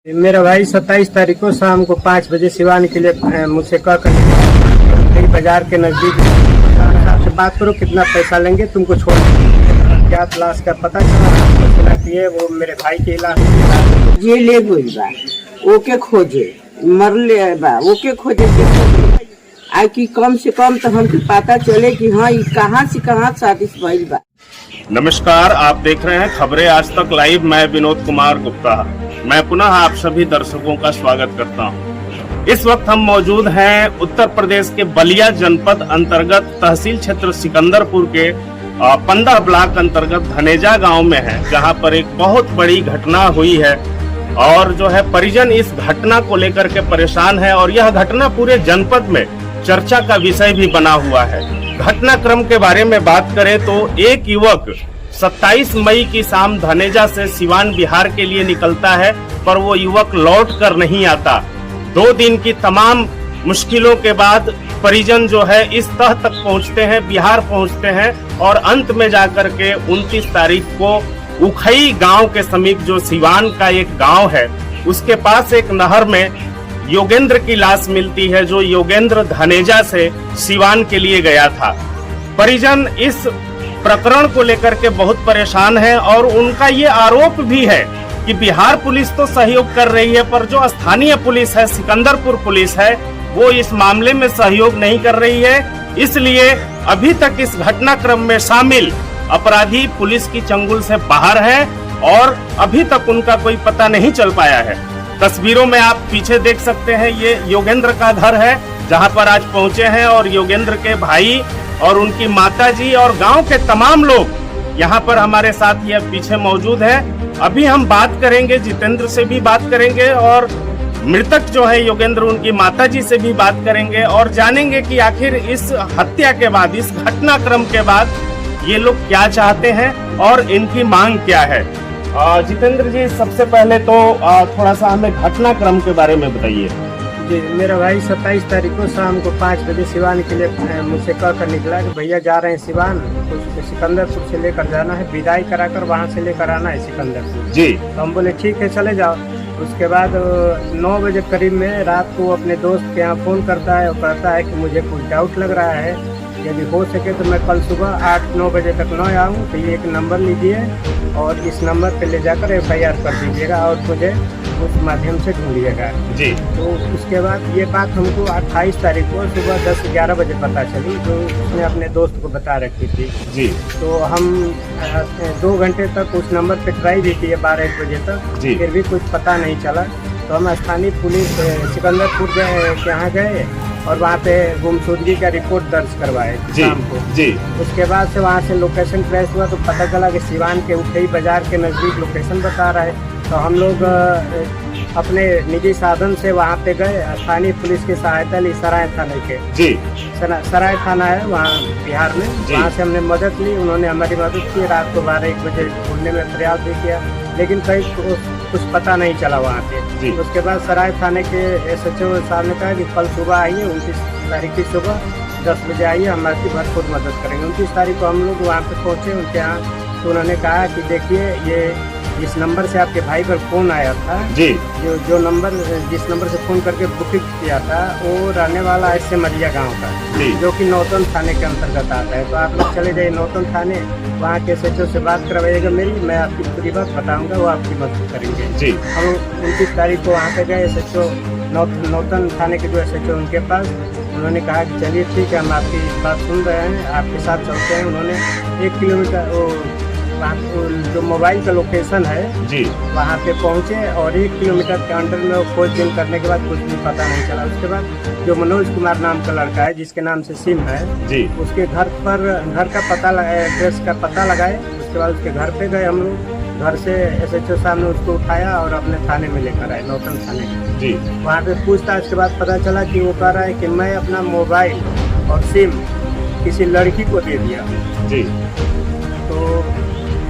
मेरा भाई 27 तारीख को शाम को 5 बजे सिवान के लिए मुझसे कह कर बाजार के नजदीक आपसे बात करो, कितना पैसा लेंगे तुमको छोड़ क्या तलाश का पता चला कि ये वो मेरे भाई के इलाके ये ले गई बा ओके खोजे मरले बा ओके खोजे आ कि कम से कम तो हमको पता चले कि हाँ ये कहाँ से कहाँ शादी भइल बा। नमस्कार, आप देख रहे हैं खबरें आज तक लाइव। मैं विनोद कुमार गुप्ता, मैं पुनः आप सभी दर्शकों का स्वागत करता हूं। इस वक्त हम मौजूद हैं उत्तर प्रदेश के बलिया जनपद अंतर्गत तहसील क्षेत्र सिकंदरपुर के 15 ब्लॉक अंतर्गत धनेजा गांव में है, जहां पर एक बहुत बड़ी घटना हुई है और जो है परिजन इस घटना को लेकर के परेशान है और यह घटना पूरे जनपद में चर्चा का विषय भी बना हुआ है। घटनाक्रम के बारे में बात करें तो एक युवक 27 मई की शाम धनेजा से सिवान बिहार के लिए निकलता है, पर वो युवक लौट कर नहीं आता। 2 दिन की तमाम मुश्किलों के बाद परिजन जो है इस तह तक पहुंचते हैं, बिहार पहुंचते हैं और अंत में जाकर के 29 तारीख को उखई गांव के समीप जो सिवान का एक गांव है उसके पास एक नहर में योगेंद्र की लाश मिलती है, जो योगेंद्र धनेजा से सिवान के लिए गया था। परिजन इस प्रकरण को लेकर के बहुत परेशान है और उनका ये आरोप भी है कि बिहार पुलिस तो सहयोग कर रही है, पर जो स्थानीय पुलिस है, सिकंदरपुर पुलिस है, वो इस मामले में सहयोग नहीं कर रही है। इसलिए अभी तक इस घटनाक्रम में शामिल अपराधी पुलिस की चंगुल से बाहर है और अभी तक उनका कोई पता नहीं चल पाया है। तस्वीरों में आप पीछे देख सकते हैं, ये योगेंद्र का घर है जहां पर आज पहुंचे हैं और योगेंद्र के भाई और उनकी माताजी और गांव के तमाम लोग यहां पर हमारे साथ ये पीछे मौजूद है। अभी हम बात करेंगे, जितेंद्र से भी बात करेंगे और मृतक जो है योगेंद्र, उनकी माताजी से भी बात करेंगे और जानेंगे कि आखिर इस हत्या के बाद, इस घटनाक्रम के बाद ये लोग क्या चाहते हैं और इनकी मांग क्या है। जितेंद्र जी, सबसे पहले तो थोड़ा सा हमें घटनाक्रम के बारे में बताइए। जी, मेरा भाई 27 तारीख को शाम को 5 बजे सिवान के लिए मुझसे कह कर निकला कि भैया जा रहे हैं सिवान, कुछ सिकंदरपुर से लेकर जाना है, विदाई कराकर वहाँ से लेकर आना है सिकंदरपुर। जी, तो हम बोले ठीक है चले जाओ। उसके बाद 9 बजे करीब में रात को अपने दोस्त के यहाँ फोन करता है और कहता है कि मुझे कुछ डाउट लग रहा है, यदि हो सके तो मैं कल सुबह 8-9 बजे तक न आऊँ, तो ये एक नंबर लीजिए और इस नंबर पे ले जाकर FIR कर दीजिएगा और मुझे उस माध्यम से ढूंढिएगा। जी, तो उसके बाद ये बात हमको 28 तारीख को सुबह 10-11 बजे पता चली, जो उसने अपने दोस्त को बता रखी थी। जी, तो हम 2 घंटे तक उस नंबर पे ट्राई भी किए 12-1 बजे तक, फिर भी कुछ पता नहीं चला। तो हम स्थानीय पुलिस सिकंदरपुर के यहाँ गए और वहाँ पे गुमशुदगी का रिपोर्ट दर्ज करवाए शाम को। जी, उसके बाद से वहाँ से लोकेशन ट्रेस हुआ तो पता चला कि सिवान के उखई बाजार के नज़दीक लोकेशन बता रहा है। तो हम लोग अपने निजी साधन से वहाँ पे गए, स्थानीय पुलिस की सहायता ली, सराय थाने के। जी, सराय थाना है वहाँ बिहार में, वहाँ से हमने मदद ली, उन्होंने हमारी मदद की। रात को 12-1 बजे ढूंढने में प्रयास भी किया, लेकिन कहीं कुछ पता नहीं चला वहाँ पे। उसके बाद सराय थाने के SHO साहब ने कहा कि कल सुबह आइए, 29 तारीख की सुबह 10 बजे आइए, हम आपकी भरपूर मदद करेंगे। 29 तारीख को हम लोग वहाँ पे पहुँचे उनके यहाँ, तो उन्होंने कहा कि देखिए ये इस नंबर से आपके भाई पर फोन आया था। जी, जो नंबर, जिस नंबर से फोन करके बुकिंग किया था, वो रहने वाला है सिमरिया गांव का, जो कि नौतन थाने के अंतर्गत आता है। तो आप लोग चले जाइए नौतन थाने, वहाँ के SHO से बात करवाइएगा मेरी, मैं आपकी पूरी बात बताऊंगा, वो आपकी मदद करेंगे। जी, हम 29 तारीख को वहाँ पे गए SHO नौतन थाने के जो SHO उनके पास, उन्होंने कहा कि चलिए ठीक है, हम आपकी बात सुन रहे हैं, आपके साथ चलते हैं। उन्होंने 1 किलोमीटर जो मोबाइल का लोकेशन है, जी, वहाँ पे पहुँचे और 1 किलोमीटर के अंडर में वो खोजबीन करने के बाद कुछ भी पता नहीं चला। उसके बाद जो मनोज कुमार नाम का लड़का है, जिसके नाम से सिम है, जी, उसके घर का पता, एड्रेस का पता लगाए। उसके बाद उसके घर पे गए हम लोग, घर से SHO साहब ने उसको उठाया और अपने थाने में लेकर आए, नौतन थाने। जी, वहाँ पे पूछताछ के बाद पता चला कि वो कह रहा है कि मैं अपना मोबाइल और सिम किसी लड़की को दे दिया। जी, तो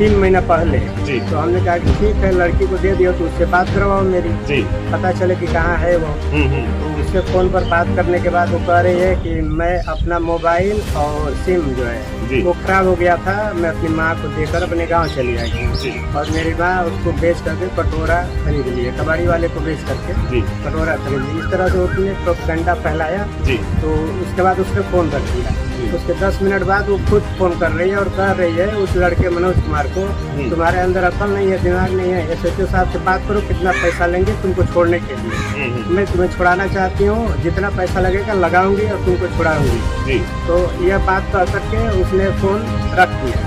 3 महीना पहले। जी। तो हमने कहा कि ठीक है, लड़की को दे दियो तो उससे बात करवाओ मेरी, जी। पता चले कि कहाँ है वो। तो उससे फ़ोन पर बात करने के बाद वो कह रही है कि मैं अपना मोबाइल और सिम जो जी। है वो खराब हो गया था, मैं अपनी माँ को देकर अपने गांव चली आई जी। और मेरी माँ उसको बेच करके कटोरा खरीद लिए, कबाड़ी वाले को बेच करके जी। कटोरा खरीद ली। इस तरह से उसने प्रोपेगेंडा फैलाया। जी। तो उसके बाद उसने फ़ोन रख दिया। उसके 10 मिनट बाद वो खुद फ़ोन कर रही है और कह रही है उस लड़के मनोज कुमार को, तुम्हारे अंदर अकल नहीं है, दिमाग नहीं है, SHO साहब से बात करो, कितना पैसा लेंगे तुमको छोड़ने के लिए, मैं तुम्हें छुड़ाना चाहती हूँ, जितना पैसा लगेगा लगाऊंगी और तुमको छुड़ाऊंगी। जी। तो यह बात कह करके उसने फ़ोन रख दिया।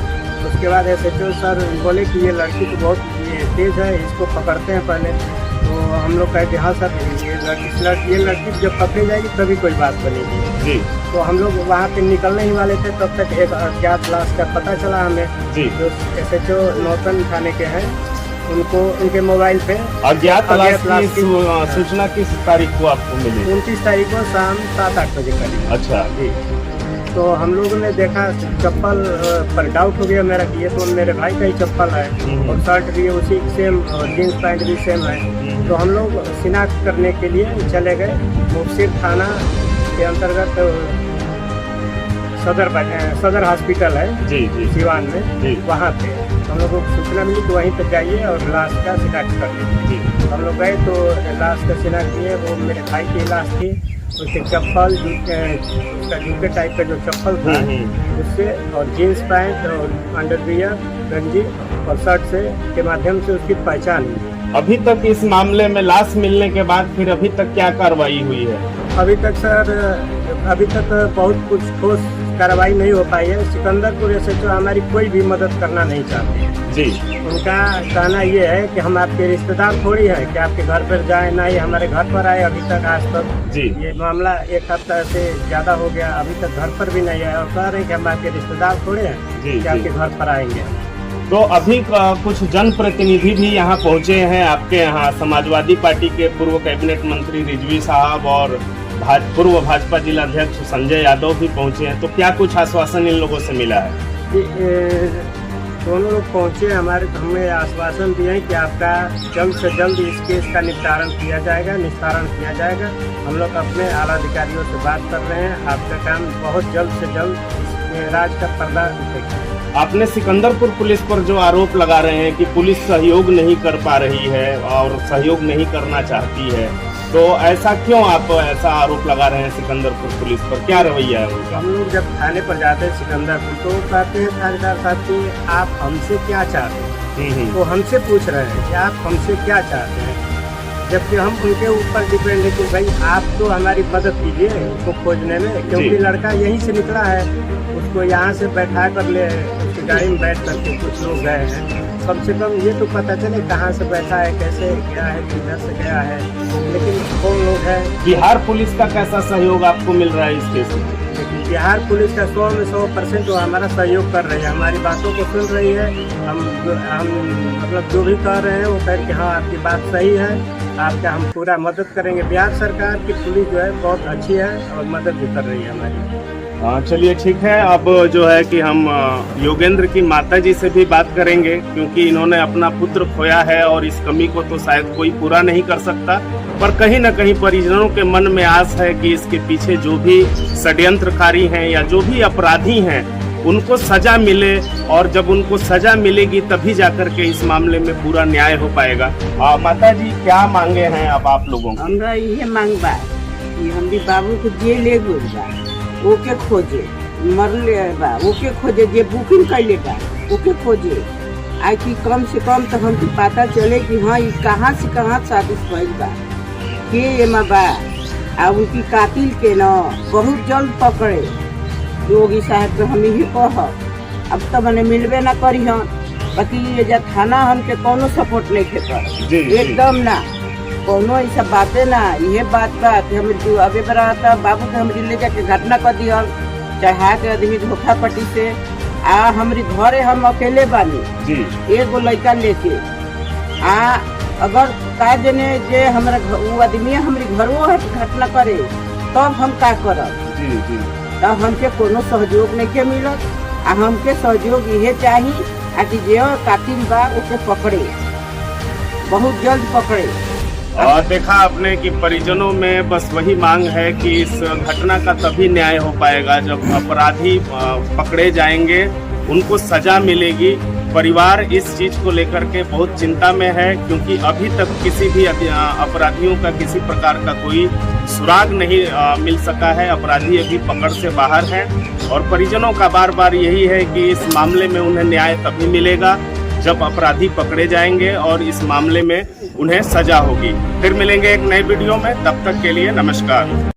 उसके बाद SHO सर बोले कि ये लड़की तो बहुत तेज़ है, इसको पकड़ते हैं पहले। तो हम लोग कहते हाँ सर, ये लड़की जब पकड़ी जाएगी तभी कोई बात बनेगी। जी। तो हम लोग वहाँ पे निकलने ही वाले थे, तब तक एक अज्ञात लाश का पता चला हमें। जी। जो SHO नौतन थाने के हैं, उनको उनके मोबाइल पे अज्ञात लाश लाश की सूचना किस तारीख को आपको मिली? 29 तारीख को शाम 7-8 बजे करीब। अच्छा। जी। तो हम लोगों ने देखा, चप्पल पर डाउट हो गया मेरा कि ये तो मेरे भाई का ही चप्पल है और शर्ट भी उसी सेम और जीन्स पैंट भी सेम है। तो हम लोग शिनाख्त करने के लिए चले गए मुफस्सिर थाना के अंतर्गत सदर हॉस्पिटल है जी। जी। सिवान में। जी। वहाँ पे हम लोगों को सूचना मिली तो वहीं पर जाइए और लाश का शिनाख्त कर लीजिए। जी। हम लोग गए तो लाश का शिनाख्त किए, वो मेरे भाई की लाश थी। उसके चप्पल, उसका जूते टाइप का जो चप्पल था उससे और जीन्स पैंट और अंडरवियर, गंजी और शर्ट से के माध्यम से उसकी पहचान हुई। अभी तक इस मामले में लाश मिलने के बाद फिर अभी तक क्या कार्रवाई हुई है? अभी तक सर, अभी तक बहुत कुछ ठोस कार्रवाई नहीं हो पाई है। सिकंदरपुर SHO हमारी कोई भी मदद करना नहीं चाहते। जी। उनका कहना ये है कि हम आपके रिश्तेदार थोड़ी हैं कि आपके घर पर जाए, ना ही हमारे घर पर आए अभी तक आज तक। जी। ये मामला 1 हफ्ता से ज़्यादा हो गया, अभी तक घर पर भी नहीं आया और कह रहे हैं कि हम आपके रिश्तेदार थोड़े हैं जी, कि आपके घर पर आएंगे। तो अभी कुछ जनप्रतिनिधि भी यहाँ पहुँचे हैं आपके यहाँ, समाजवादी पार्टी के पूर्व कैबिनेट मंत्री रिजवी साहब और पूर्व भाजपा जिला अध्यक्ष संजय यादव भी पहुँचे हैं। तो क्या कुछ आश्वासन इन लोगों से मिला है? दोनों लोग पहुँचे, हमें आश्वासन दिए हैं कि आपका जल्द से जल्द इस केस का निस्तारण किया जाएगा। हम लोग अपने आला अधिकारियों से बात कर रहे हैं, आपका काम बहुत जल्द से जल्द इस राज का पर्दा उठेगा। आपने सिकंदरपुर पुलिस पर जो आरोप लगा रहे हैं कि पुलिस सहयोग नहीं कर पा रही है और सहयोग नहीं करना चाहती है, तो ऐसा क्यों आप ऐसा आरोप लगा रहे हैं सिकंदरपुर पुलिस पर? क्या रवैया है उनका? हम लोग जब थाने पर जाते हैं सिकंदरपुर तो कहते हैं थानेदार साहब कि आप हमसे क्या चाहते हैं। तो हमसे पूछ रहे हैं कि आप हमसे क्या चाहते हैं, जबकि हम उनके ऊपर डिपेंड है कि भाई आप तो हमारी मदद कीजिए उसको खोजने में, क्योंकि लड़का यहीं से निकला है। उसको यहाँ से बैठा कर ले, उसकी गाड़ी में बैठ करके कुछ लोग गए हैं। कम से कम ये तो पता चले कहाँ से बैठा है, कैसे गया है, किधर से गया है, लेकिन कौन लोग हैं। बिहार पुलिस का कैसा सहयोग आपको मिल रहा है इस केस में? बिहार पुलिस का 100 में 100% वो हमारा सहयोग कर रही है, हमारी बातों को सुन रही है। हम मतलब जो भी कह रहे हैं वो कह कि हाँ आपकी बात सही है, आपका हम पूरा मदद करेंगे। बिहार सरकार की पुलिस जो है बहुत अच्छी है और मदद भी कर रही है हमारी। हाँ, चलिए ठीक है। अब जो है कि हम योगेंद्र की माताजी से भी बात करेंगे, क्योंकि इन्होंने अपना पुत्र खोया है और इस कमी को तो शायद कोई पूरा नहीं कर सकता, पर कहीं न कहीं परिजनों के मन में आस है कि इसके पीछे जो भी षड्यंत्रकारी हैं या जो भी अपराधी हैं उनको सजा मिले, और जब उनको सजा मिलेगी तभी जाकर के इस मामले में पूरा न्याय हो पाएगा। माताजी, क्या मांगे हैं अब आप लोगों को? हमरा ये मांग बा कि हमरी बाबू को जे ले गइल बा ओके खोजे, मरले बा ओके खोजे, जे बुकिंग कैले बा ओके खोजे। आई कि कम से कम तो हमको पता चले कि हाँ ये कहाँ से कहाँ साजिश भइल बा, के एमा बा, आ उनकी कातिल के न बहुत जल्द पकड़े। योगी साहब के हम यही कहब, अब तो मैंने मिलबे ना करी हम, बाकी ये जा थाना हमके कोनो सपोर्ट नहीं कर, एकदम ना कोनो ऐसा बातें ना। ये बात बा कि हम अबे बरा था बाबू के हमरी ले जाके घटना कर दी, हम चढ़ा के आदमी धोखा पट्टी से आ हमारी घरे हम अकेले बानी जी, एगो लड़का लेके आ अगर का जने जे हमारा वो आदमी हमारी घरों है घटना करे तब हम का करब। जी जी, तब हमके कोनो सहयोग नहीं के मिलत, आ हमके सहयोग ये चाहिए आकि जो कातिल बा ओके पकड़े, बहुत जल्द पकड़े। और देखा आपने कि परिजनों में बस वही मांग है कि इस घटना का तभी न्याय हो पाएगा जब अपराधी पकड़े जाएंगे, उनको सजा मिलेगी। परिवार इस चीज को लेकर के बहुत चिंता में है, क्योंकि अभी तक किसी भी अपराधियों का किसी प्रकार का कोई सुराग नहीं मिल सका है। अपराधी अभी पकड़ से बाहर हैं और परिजनों का बार बार यही है कि इस मामले में उन्हें न्याय तभी मिलेगा जब अपराधी पकड़े जाएंगे और इस मामले में उन्हें सजा होगी। फिर मिलेंगे एक नए वीडियो में, तब तक के लिए नमस्कार।